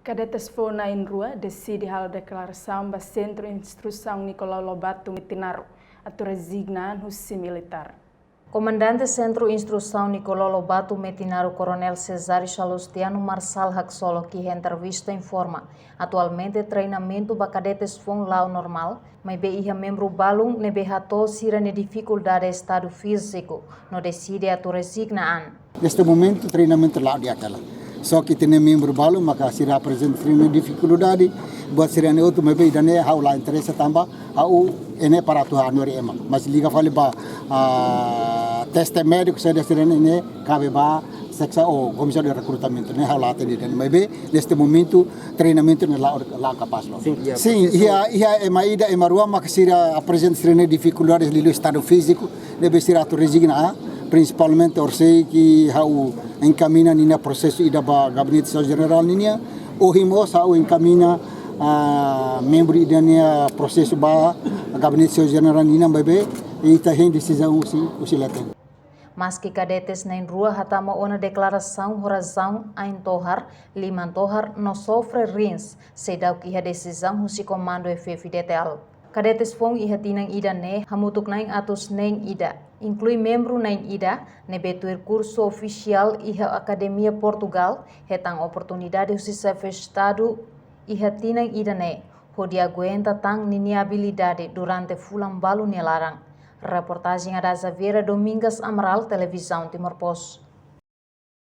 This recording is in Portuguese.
Cadetes FONA em Rua decide hal declaração do Centro de Instrução Nicolau Lobato Metinaro atau resignaan Husi Militar. Comandante Centro Instrução Nicolau Lobato Metinaro Coronel Cesário Salustiano Marçal Haxolo, que em entrevista informa atualmente treinamento para cadetes FON lá normal, mas ia membro balung nebe hato sira ne dificuldade estado físico, no decide atau resignaan. Neste momento treinamento lá de aquela. Só que tem membro balung maka sira apresenta dificuldade buat sira ne outro mebe dane hau lá interesse tamba au ene para tu anori ema. Mas liga fale ba teste médico saya sira ne cabe ba sexa ou comissão de recrutamento ne hau lá atende mebe neste momento treinamento ne lá capaz lo. Sim, ia ema ida ema rua maka sira apresenta sira ne dificuldades lilo estado físico deve sira tu resigna principalmente orsei que hau encaminha nina processo ida ba gabinete general ninya o himo sa o encaminha membro ida nia processo ba gabinete general nina bebe e ta hen decisão usi laten. Mas que cadetes na rua hatama ona declaração horazão ain tohar liman tohar no sofre rins sedau que a decisão husi comando FFDTL. Cadetes FON iha tinang ida ne hamutuk naing atus neng ida inclui membro naing ida ne betuir curso oficial iha Academia Portugal hetang oportunidade husi estado iha tinang ida ne hodi aguenta tang nini habilidade durante fulang balu nelarang. Reportagem Araza Vera Domingas Amaral, Televisão Timor Post.